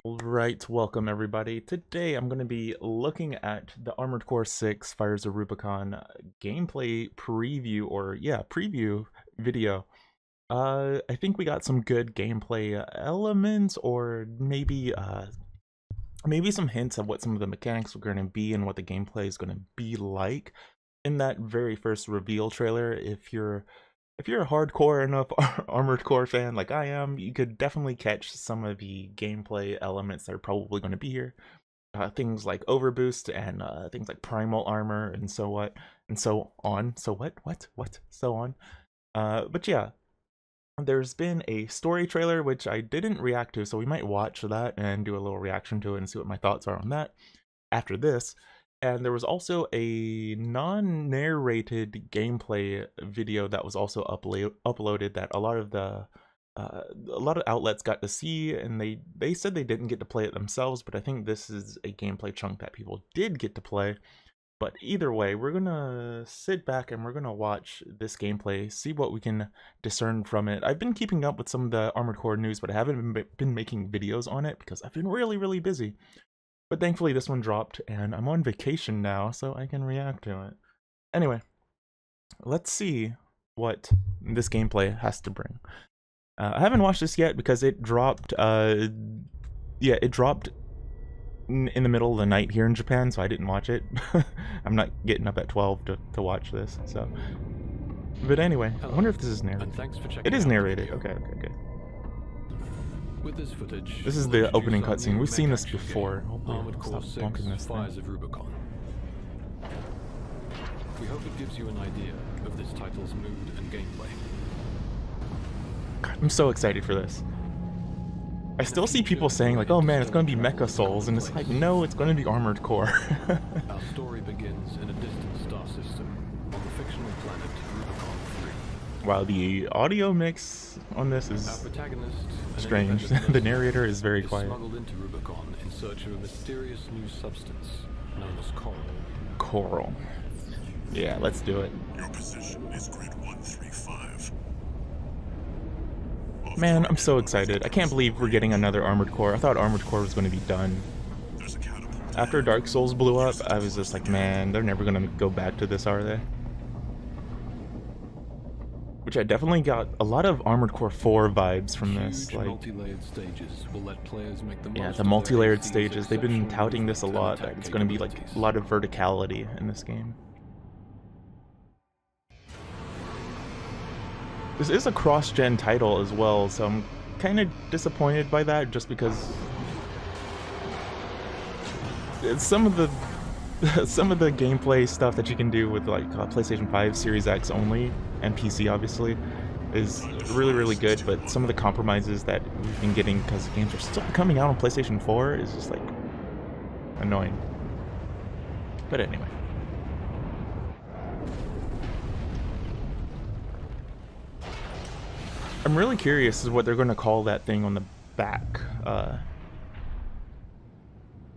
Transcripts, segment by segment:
Alright, welcome everybody. Today I'm going to be looking at the Armored Core 6 Fires of Rubicon gameplay preview, or preview video. I think we got some good gameplay elements, or maybe some hints of what some of the mechanics are going to be and what the gameplay is going to be like in that very first reveal trailer. If you're a hardcore enough Armored Core fan like I am, you could definitely catch some of the gameplay elements that are probably going to be here. Things like overboost and things like primal armor and so on. So on. But yeah, there's been a story trailer which I didn't react to, so we might watch that and do a little reaction to it and see what my thoughts are on that after this. And there was also a non-narrated gameplay video that was also uploaded that a lot of outlets got to see, and they said they didn't get to play it themselves, but I think this is a gameplay chunk that people did get to play. But either way, we're gonna sit back and we're gonna watch this gameplay, see what we can discern from it. I've been keeping up with some of the Armored Core news, but I haven't been making videos on it because I've been really busy. But thankfully this one dropped, and I'm on vacation now, so I can react to it. Anyway, let's see what this gameplay has to bring. I haven't watched this yet because it dropped, it dropped in the middle of the night here in Japan, so I didn't watch it. I'm not getting up at 12 to watch this, so. But anyway, hello. I wonder if this is narrated. And thanks for checking it is out narrated, the video. okay. With this footage, this is the opening cutscene. We've seen this before. Armored Core 6, Fires of Rubicon. We hope it gives you an idea of this title's mood and gameplay. God, I'm so excited for this. I still see people saying like, oh man, it's going to be Mecha Souls, and it's like, no, it's going to be Armored Core. Our story begins in a distant star system on the fictional planet Rubicon 3. Wow, the audio mix on this is Our protagonist, strange. The narrator is very quiet. Smuggled into Rubicon in search of a mysterious new substance known as coral. Coral. Yeah, let's do it. Your position is grid 135. Man, I'm so excited. I can't believe we're getting another Armored Core. I thought Armored Core was going to be done. After Dark Souls blew up, I was just like, man, they're never going to go back to this, are they? Which I definitely got a lot of Armored Core 4 vibes from this. Like, multi-layered stages will let players make the yeah, the multi-layered stages. They've been touting this a lot, that it's going to be like a lot of verticality in this game. This is a cross-gen title as well, so I'm kind of disappointed by that, just because some of the gameplay stuff that you can do with like PlayStation 5 Series X only, and PC obviously, is really good, but some of the compromises that we've been getting because the games are still coming out on PlayStation 4 is just like annoying. But anyway. I'm really curious as what they're going to call that thing on the back,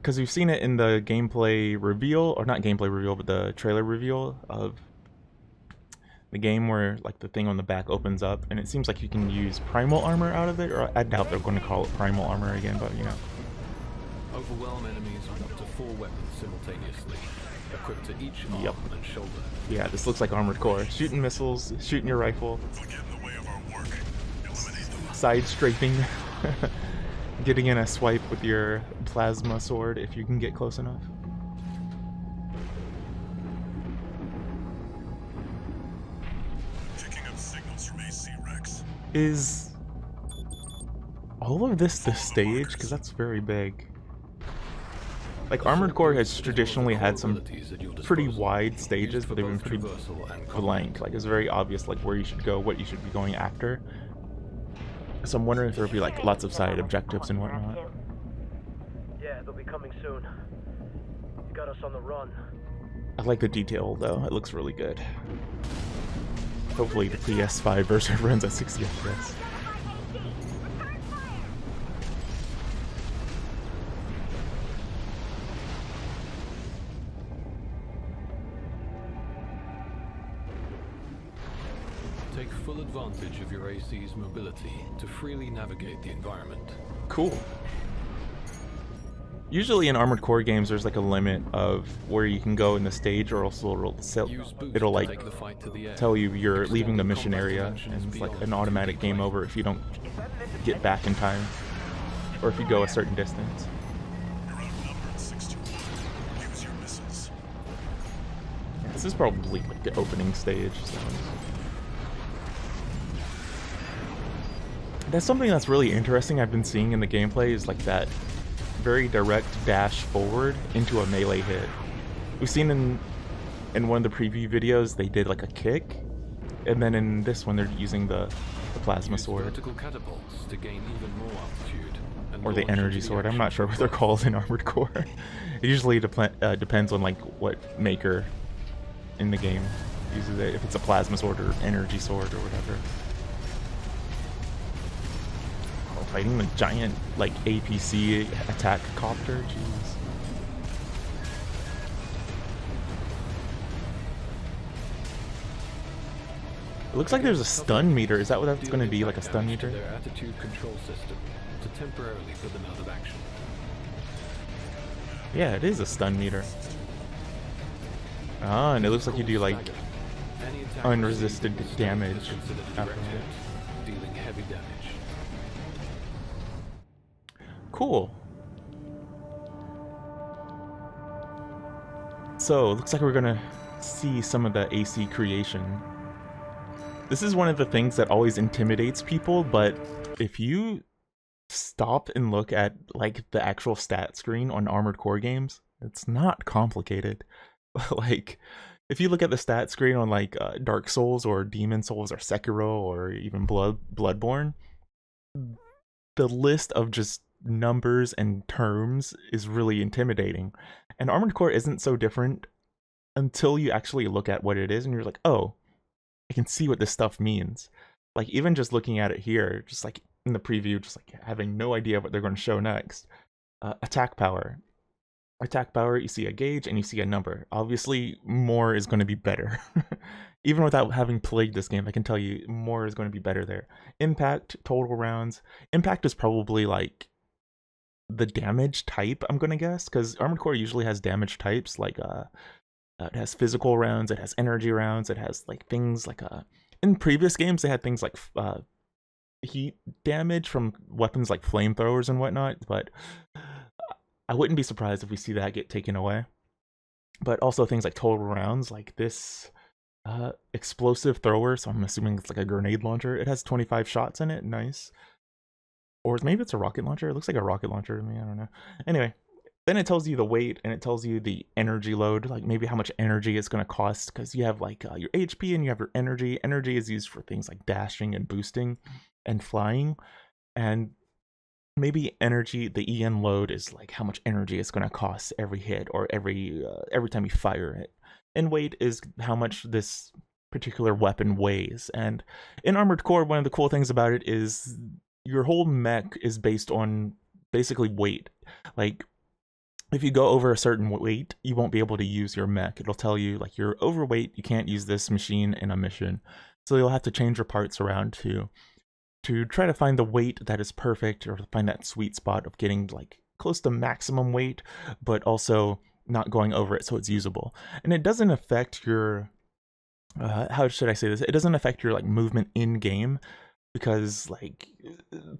because we've seen it in the gameplay reveal, or not gameplay reveal, but the trailer reveal of the game where like the thing on the back opens up, and it seems like you can use primal armor out of it, or I doubt they're going to call it primal armor again, but you know. Overwhelm enemies with up to 4 weapons simultaneously, equipped to each arm and shoulder. Yeah, this looks like Armored Core. Shooting missiles, shooting your rifle. Side strafing, getting in a swipe with your plasma sword if you can get close enough. Picking up signals from AC Rex. Is all of this the stage? Because that's very big. Like, Armored Core has traditionally had some pretty wide stages, but they've been pretty blank. Like, it's very obvious like where you should go, what you should be going after. So I'm wondering if there'll be like lots of side objectives and whatnot. Yeah, they'll be coming soon. You got us on the run. I like the detail though, it looks really good. Hopefully the PS5 version runs at 60 FPS. Take full advantage of your AC's mobility to freely navigate the environment. Cool. Usually in Armored Core games, there's like a limit of where you can go in the stage, or else Use boost it'll to like take the fight to the air. tell you you're leaving the Extending mission combat area, dimensions and it's like beyond an 2D automatic game plane. over if you don't get back in time, or if you go a certain distance. You're outnumbered 6-1. Use your missiles. This is probably like the opening stage. So. That's something that's really interesting I've been seeing in the gameplay, is like that very direct dash forward into a melee hit. We've seen in one of the preview videos they did like a kick, and then in this one they're using the plasma Use sword. vertical catapults to gain even more altitude. And Or the launch energy into the sword. I'm action not sure what they're from called in Armored Core. It usually depends on like what maker in the game uses it, if it's a plasma sword or energy sword or whatever. Oh, fighting the giant like APC attack copter, jeez. It looks like there's a stun meter. Is that what that's going to be, like a stun meter? Their attitude control system to temporarily put them out of action. Yeah, it is a stun meter. Ah, and it looks like you do like Any attack unresisted received damage is considered a after direct that. hit, dealing heavy damage. Cool. So, looks like we're gonna see some of the AC creation. This is one of the things that always intimidates people, but if you stop and look at like the actual stat screen on Armored Core games, it's not complicated. Like, if you look at the stat screen on like Dark Souls or Demon Souls or Sekiro or even Bloodborne, the list of just numbers and terms is really intimidating. And Armored Core isn't so different until you actually look at what it is and you're like, oh, I can see what this stuff means. Like, even just looking at it here, just like in the preview, just like having no idea what they're going to show next. Attack power. Attack power, you see a gauge and you see a number. Obviously, more is going to be better. Even without having played this game, I can tell you more is going to be better there. Impact, total rounds. Impact is probably like the damage type, I'm going to guess, because Armored Core usually has damage types, like it has physical rounds, it has energy rounds, it has like things like in previous games they had things like heat damage from weapons like flamethrowers and whatnot, but I wouldn't be surprised if we see that get taken away. But also things like total rounds, like this explosive thrower, so I'm assuming it's like a grenade launcher. It has 25 shots in it, nice. Or maybe it's a rocket launcher. It looks like a rocket launcher to me, I don't know. Anyway, then it tells you the weight and it tells you the energy load, like maybe how much energy it's going to cost, because you have like your HP and you have your energy. Energy is used for things like dashing and boosting and flying. And maybe energy, the EN load is like how much energy it's going to cost every hit or every time you fire it. And weight is how much this particular weapon weighs. And in Armored Core, one of the cool things about it is your whole mech is based on basically weight. Like, if you go over a certain weight, you won't be able to use your mech. It'll tell you, like, you're overweight, you can't use this machine in a mission. So you'll have to change your parts around to try to find the weight that is perfect, or to find that sweet spot of getting, like, close to maximum weight, but also not going over it so it's usable. And it doesn't affect your, how should I say this? It doesn't affect your, like, movement in-game, because, like,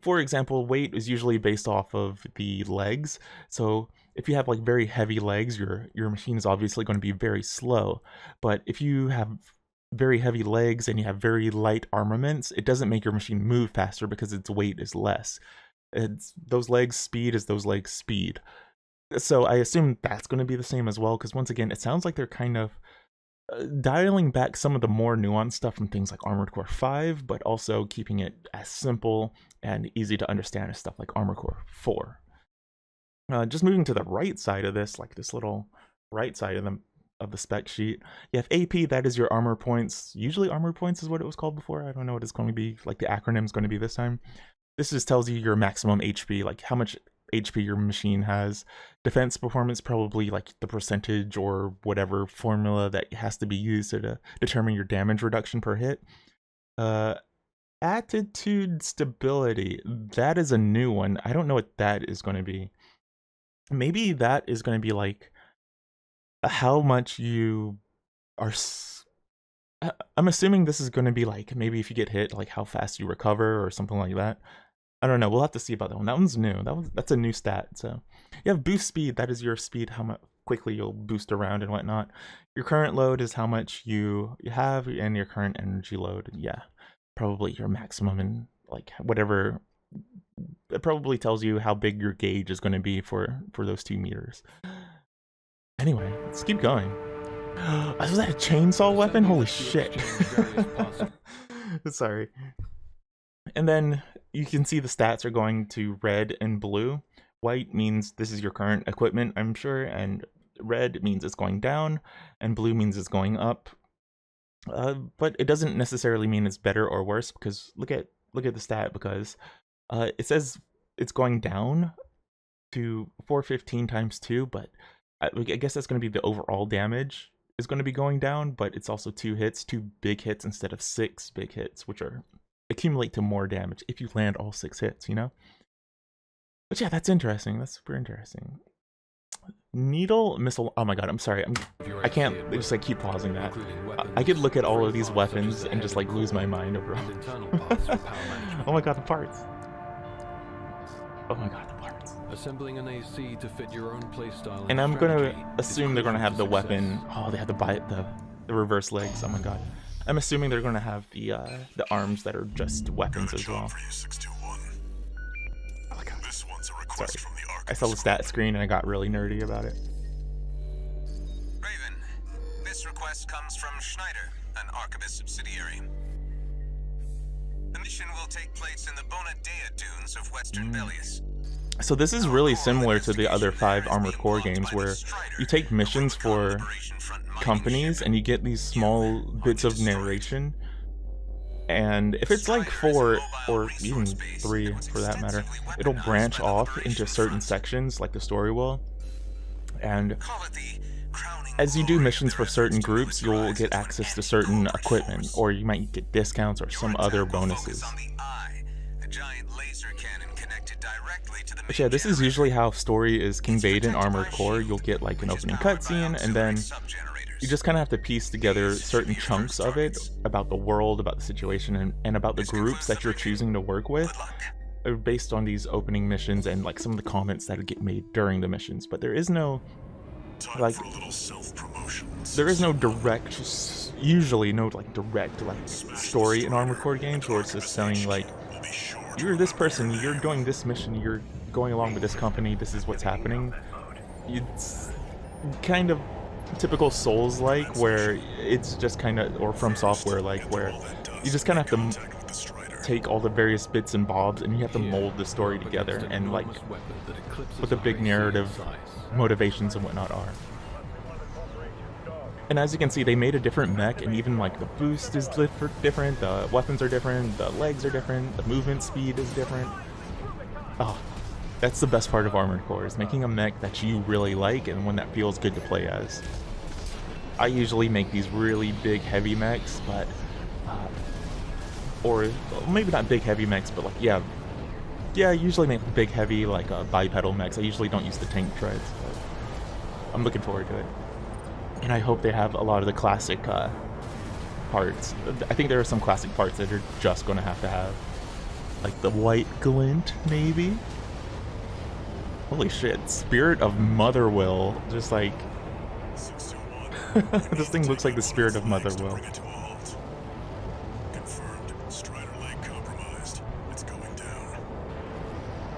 for example, weight is usually based off of the legs. So if you have like very heavy legs, your machine is obviously going to be very slow. But if you have very heavy legs and you have very light armaments, it doesn't make your machine move faster because its weight is less. It's those legs speed is those legs speed. So I assume that's going to be the same as well, because once again, it sounds like they're kind of dialing back some of the more nuanced stuff from things like Armored Core 5, but also keeping it as simple and easy to understand as stuff like Armored Core 4. Just moving to the right side of this, like this little right side of the spec sheet, you have AP, that is your armor points. Usually armor points is what it was called before. I don't know what it's going to be, like the acronym is going to be this time. This just tells you your maximum HP, like how much HP your machine has. Defense performance, probably like the percentage or whatever formula that has to be used to determine your damage reduction per hit. Attitude stability, that is a new one. I don't know what that is going to be. maybe that is going to be like how much you are. I'm assuming this is going to be like maybe if you get hit, like how fast you recover or something like that. I don't know. We'll have to see about that one. That one's new. That's a new stat. So you have boost speed. That is your speed, how much quickly you'll boost around and whatnot. Your current load is how much you have, and your current energy load. Yeah, probably your maximum and like whatever. It probably tells you how big your gauge is going to be for those 2 meters. Anyway, let's keep going. Was that a chainsaw weapon? Holy shit. Sorry. And then you can see the stats are going to red and blue. White means this is your current equipment, I'm sure, and red means it's going down, and blue means it's going up. But it doesn't necessarily mean it's better or worse, because look at the stat, because it says it's going down to 415 times 2, but I guess that's going to be the overall damage is going to be going down, but it's also 2 hits, 2 big hits instead of 6 big hits, which are accumulate to more damage if you land all 6 hits, you know? But yeah, that's interesting. That's super interesting. Needle missile. Oh my god, I'm sorry. I can't just like keep pausing that. I could look at all of these weapons and just like lose my mind over. Oh my god, the parts. Oh my god, the parts. Assembling an AC to fit your own playstyle. And I'm gonna assume they're gonna have the weapon. Oh, they have the reverse legs. Oh my god. I'm assuming they're gonna have the arms that are just weapons as well. Sorry. I saw the stat screen and I got really nerdy about it. Raven, this request comes from Schneider, an Archibus subsidiary. The mission will take place in the Bonadea dunes of Western Belius. So this is really similar to the other 5 Armored Core games where you take missions for companies and you get these small bits of narration. And if it's like 4 or even 3 for that matter, it'll branch off into certain sections like the story will. And as you do missions for certain groups, you'll get access to certain equipment, or you might get discounts or some other bonuses. But yeah, this is usually how story is conveyed in Armored Core. You'll get like an opening cutscene, and then you just kind of have to piece together certain chunks of it about the world, about the situation, and about the groups that you're choosing to work with based on these opening missions and like some of the comments that get made during the missions. But there is no like direct, usually no like direct like story in Armored Core games where it's just saying like, you're this person, you're doing this mission, you're going along with this company, this is what's happening. It's kind of typical Souls-like, where it's just kind of, or From Software like, where you just kind of have to take all the various bits and bobs and you have to mold the story together and like what the big narrative motivations and whatnot are. And as you can see, they made a different mech, and even like the boost is different, the weapons are different, the legs are different, the movement speed is different. Oh, that's the best part of Armored Core, is making a mech that you really like and one that feels good to play as. I usually make these really big heavy mechs, but or maybe not big heavy mechs, but like yeah, I usually make big heavy like bipedal mechs. I usually don't use the tank treads, but I'm looking forward to it. And I hope they have a lot of the classic parts. I think there are some classic parts that are just going to have. Like the white glint, maybe? Holy shit, Spirit of Motherwill. Just like... this thing looks like the Spirit of Motherwill. Confirmed. Strider leg compromised. It's going down.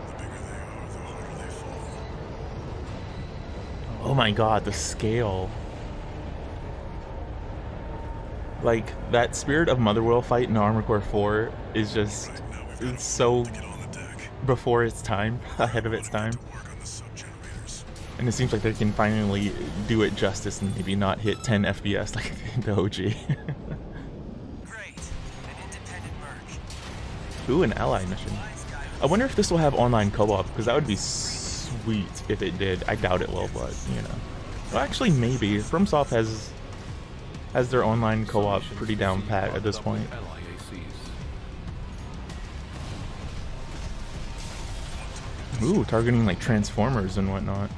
The bigger they are, the harder they fall. Oh my god, the scale. Like, that Spirit of Motherwill fight in Armored Core 4 is just... it's so before its time, ahead of its time. And it seems like they can finally do it justice and maybe not hit 10 FPS like the OG. Great. An independent merc. Ooh, an ally mission. I wonder if this will have online co-op, because that would be sweet if it did. I doubt it will, but, you know. Well, actually, maybe. FromSoft has their online co-op pretty down pat at this point. Ooh, targeting like Transformers and whatnot.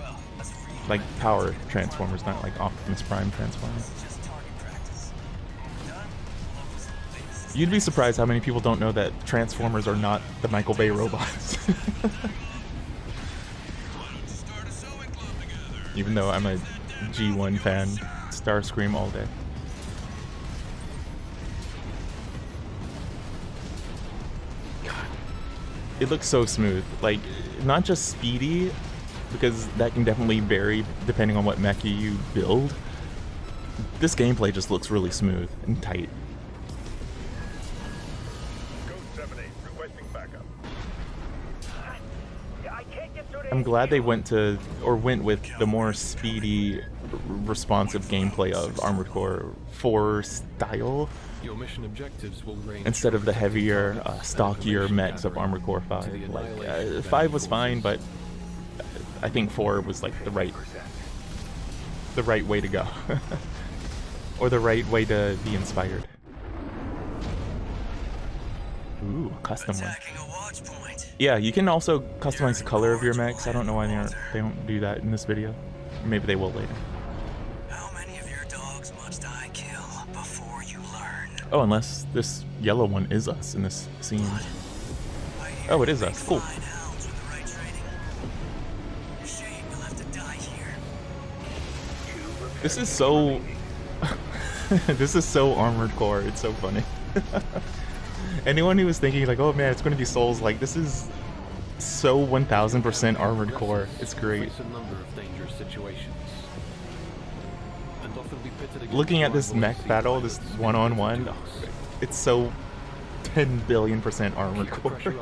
Like power Transformers, not like Optimus Prime Transformers. You'd be surprised how many people don't know that Transformers are not the Michael Bay robots. Even though I'm a G1 fan, Starscream all day. God, it looks so smooth. Like, not just speedy, because that can definitely vary depending on what mecha you build. This gameplay just looks really smooth and tight. I'm glad they went with the more speedy, responsive gameplay of Armored Core 4 style, Your mission objectives will range instead of the from heavier, protecting stockier information mechs of gathering Armored Core to 5. the Like, annihilation of 5 was enemy fine, but forces. I think 4 was like the right way to go, or the right way to be inspired. Ooh, custom one. Yeah, you can also customize the color of your mechs. I don't know why they don't do that in this video. Maybe they will later. How many of your dogs must I kill before you learn? Oh, unless this yellow one is us in this scene. Oh, it is us. Cool. This is so... this is so Armored Core. It's so funny. Anyone who was thinking like, oh man, it's going to be Souls, like, this is so 1000% Armored Core. It's great. Looking at this mech battle, this one-on-one, it's so 10 billion% Armored Core. Don't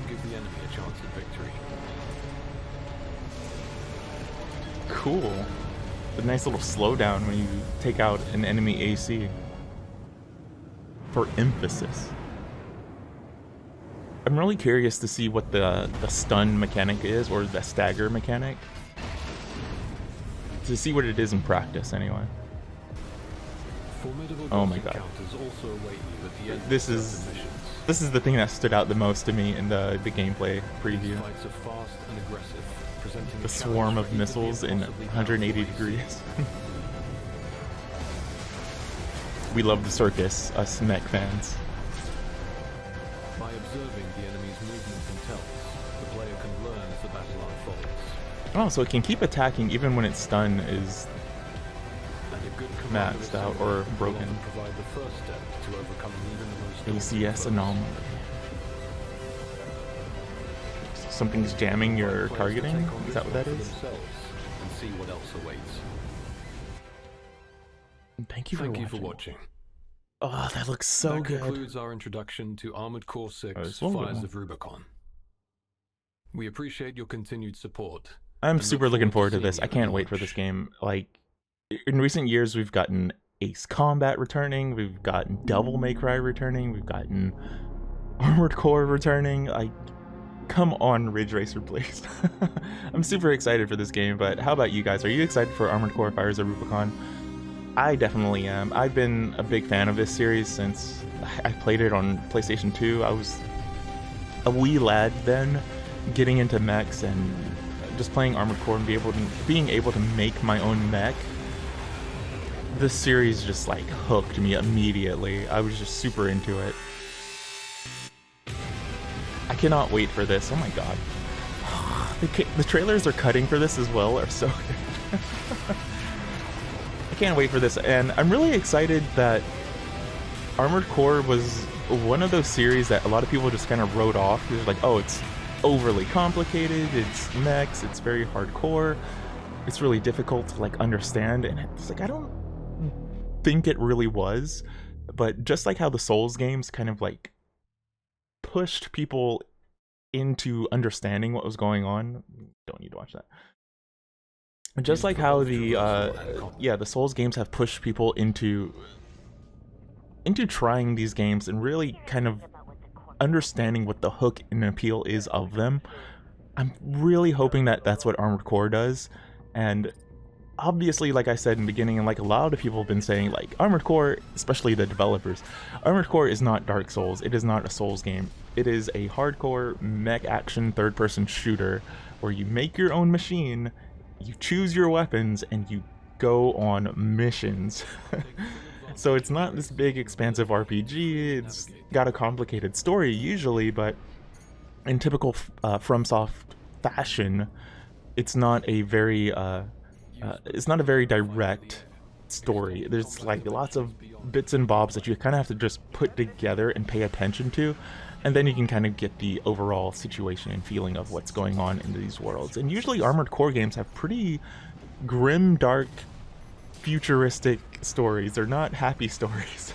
give the enemy a chance at victory. Cool. A nice little slowdown when you take out an enemy AC. For emphasis. I'm really curious to see what the stun mechanic is, or the stagger mechanic. To see what it is in practice, anyway. Oh my god. This is the thing that stood out the most to me in the gameplay preview. The swarm of missiles in 180 degrees. We love the circus, us mech fans. By observing the enemy's movements and tells, the player can learn as the battle unfolds. Oh, so it can keep attacking even when its stun is maxed out or broken. Provide the first step to overcoming even the most ACS anomaly. Something's jamming your targeting? Is that what that is? And see what else awaits. Thank you for watching. Oh, that looks so good. That concludes our introduction to Armored Core 6 Oh, Fires of Rubicon. We appreciate your continued support. I'm and super look looking forward to seeing this. you I at can't wait for launch. this game. Like, in recent years, we've gotten Ace Combat returning, we've gotten Devil May Cry returning, we've gotten Armored Core returning. Like, come on, Ridge Racer, please. I'm super excited for this game, but how about you guys? Are you excited for Armored Core Fires of Rubicon? I definitely am. I've been a big fan of this series since I played it on PlayStation 2. I was a wee lad then, getting into mechs and just playing Armored Core and being able to make my own mech. This series just like hooked me immediately. I was just super into it. I cannot wait for this. Oh my god. The trailers they're cutting for this as well are so good. I can't wait for this, and I'm really excited that Armored Core was one of those series that a lot of people just kind of wrote off. They're like, oh, it's overly complicated, it's mechs, it's very hardcore, it's really difficult to like understand, and it's like, I don't think it really was. But just like how the Souls games kind of like pushed people into understanding what was going on, don't need to watch that. Just like how the Souls games have pushed people into trying these games and really kind of understanding what the hook and appeal is of them. I'm really hoping that that's what Armored Core does, and obviously, like I said in the beginning, and like a lot of people have been saying, like Armored Core, especially the developers, Armored Core is not Dark Souls. It is not a Souls game. It is a hardcore mech action third-person shooter where you make your own machine, you choose your weapons, and you go on missions. So it's not this big expansive RPG. It's got a complicated story usually, but in typical FromSoft fashion, it's not a very direct story. There's like lots of bits and bobs that you kind of have to just put together and pay attention to, and then you can kind of get the overall situation and feeling of what's going on in these worlds. And usually Armored Core games have pretty grim, dark, futuristic stories. They're not happy stories.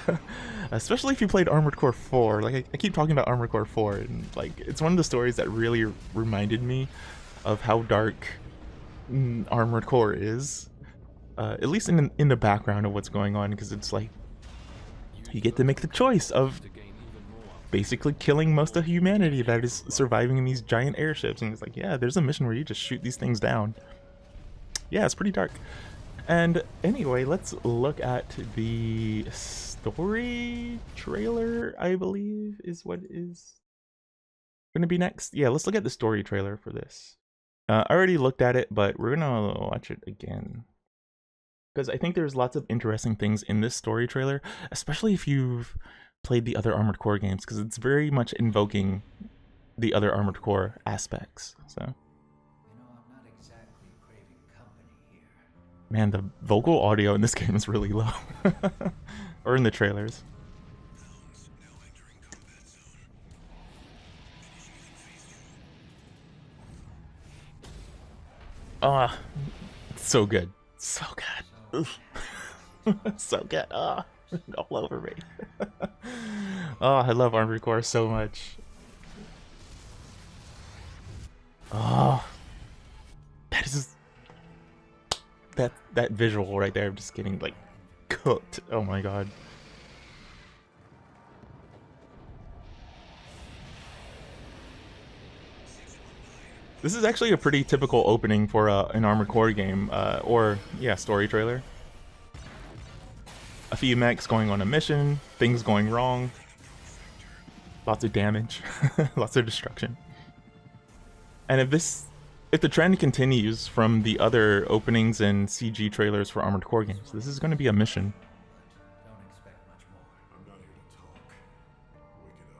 Especially if you played Armored Core 4. Like I keep talking about Armored Core 4, and like it's one of the stories that really reminded me of how dark Armored Core is, at least in the background of what's going on, because it's like you get to make the choice of basically killing most of humanity that is surviving in these giant airships, and it's like, yeah, there's a mission where you just shoot these things down. Yeah, it's pretty dark. And anyway, let's look at the story trailer, I believe is what is going to be next. Yeah, let's look at the story trailer for this. I already looked at it, but we're gonna watch it again, because I think there's lots of interesting things in this story trailer, especially if you've played the other Armored Core games, because it's very much invoking the other Armored Core aspects. So, I'm not exactly craving company here. man, the vocal audio in this game is really low, or in the trailers. Ah, so good, so good, so good. Ah, all over me. Oh, I love Armored Core so much. Oh, that is that visual right there. I'm just getting like cooked. Oh my god. This is actually a pretty typical opening for an Armored Core game, or yeah, story trailer. A few mechs going on a mission, things going wrong, lots of damage, lots of destruction. And if the trend continues from the other openings and CG trailers for Armored Core games, this is going to be a mission. Don't expect much more. I'm not here to talk. Wake it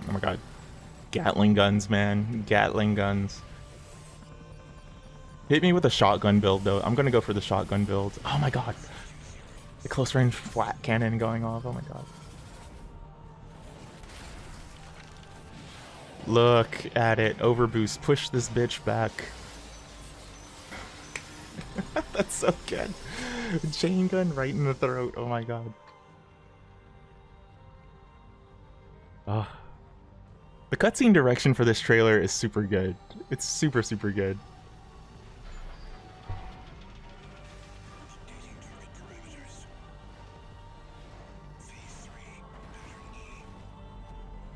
up. Oh my god. Gatling guns, man. Gatling guns. Hit me with a shotgun build, though. I'm gonna go for the shotgun build. Oh my god. The close range flat cannon going off. Oh my god. Look at it. Overboost. Push this bitch back. That's so good. Chain gun right in the throat. Oh my god. Oh. The cutscene direction for this trailer is super good. It's super, super good.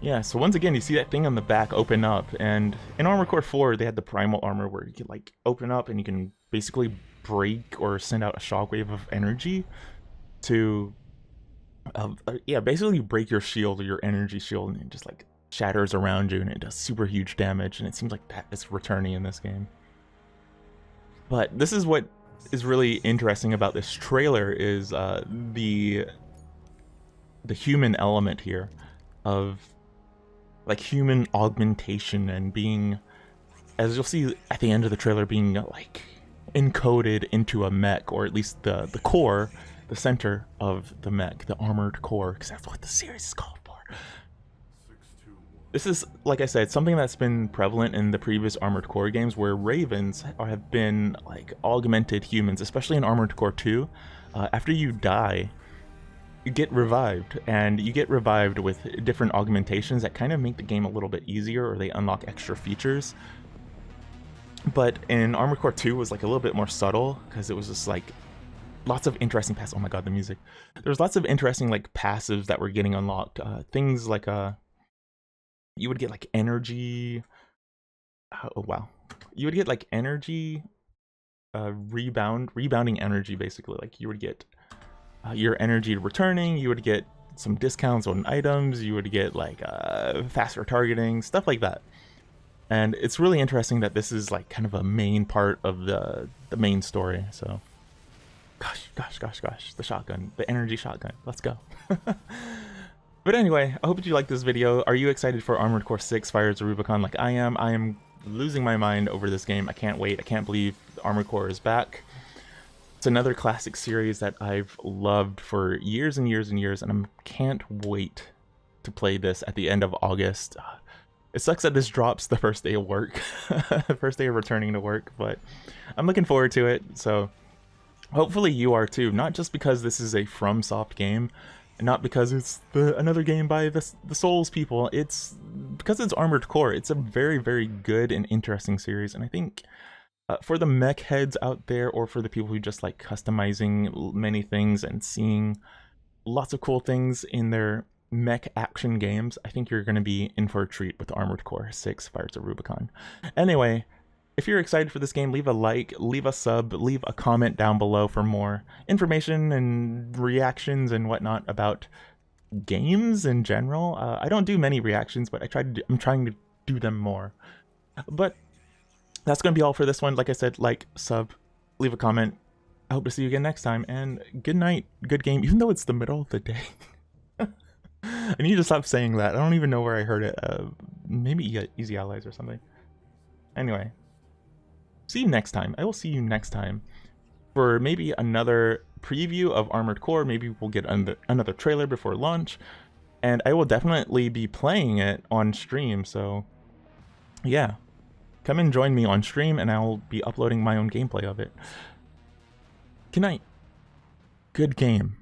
Yeah, so once again, you see that thing on the back open up, and in Armored Core 4, they had the primal armor where you can like open up and you can basically break or send out a shockwave of energy to, yeah, basically break your shield or your energy shield, and it just like shatters around you, and it does super huge damage, and it seems like that is returning in this game. But this is what is really interesting about this trailer is the human element here of like human augmentation and being, as you'll see at the end of the trailer, being like encoded into a mech, or at least the core, the center of the mech, the armored core, because that's what the series is called for. This is, like I said, something that's been prevalent in the previous Armored Core games, where ravens have been like augmented humans, especially in Armored Core 2. After you die, you get revived, and you get revived with different augmentations that kind of make the game a little bit easier, or they unlock extra features. But in Armored Core 2 was like a little bit more subtle, because it was just like lots of interesting passives. Oh my god, the music. There's lots of interesting like passives that were getting unlocked. Things like you would get like energy. Oh wow, you would get like energy, rebounding energy basically. Like you would get your energy returning. You would get some discounts on items. You would get like faster targeting, stuff like that. And it's really interesting that this is like kind of a main part of the main story. So. Gosh, the shotgun, the energy shotgun, let's go. But anyway, I hope that you liked this video. Are you excited for Armored Core 6 Fires of Rubicon like I am? I am losing my mind over this game. I can't wait. I can't believe Armored Core is back. It's another classic series that I've loved for years and years and years, and I can't wait to play this at the end of August. It sucks that this drops the first day of work, the first day of returning to work, but I'm looking forward to it, so hopefully you are too, not just because this is a FromSoft game, and not because it's another game by the Souls people, it's because it's Armored Core. It's a very, very good and interesting series, and I think for the mech heads out there, or for the people who just like customizing many things and seeing lots of cool things in their mech action games, I think you're going to be in for a treat with Armored Core 6 Fires of Rubicon. Anyway, if you're excited for this game, leave a like, leave a sub, leave a comment down below for more information and reactions and whatnot about games in general. I don't do many reactions, but I'm trying to do them more. But that's going to be all for this one. Like I said, like, sub, leave a comment. I hope to see you again next time, and good night, good game, even though it's the middle of the day. I need to stop saying that. I don't even know where I heard it. Maybe Easy Allies or something. Anyway. See you next time. I will see you next time for maybe another preview of Armored Core. Maybe we'll get another trailer before launch, and I will definitely be playing it on stream. So yeah, come and join me on stream, and I'll be uploading my own gameplay of it. Good night. Good game.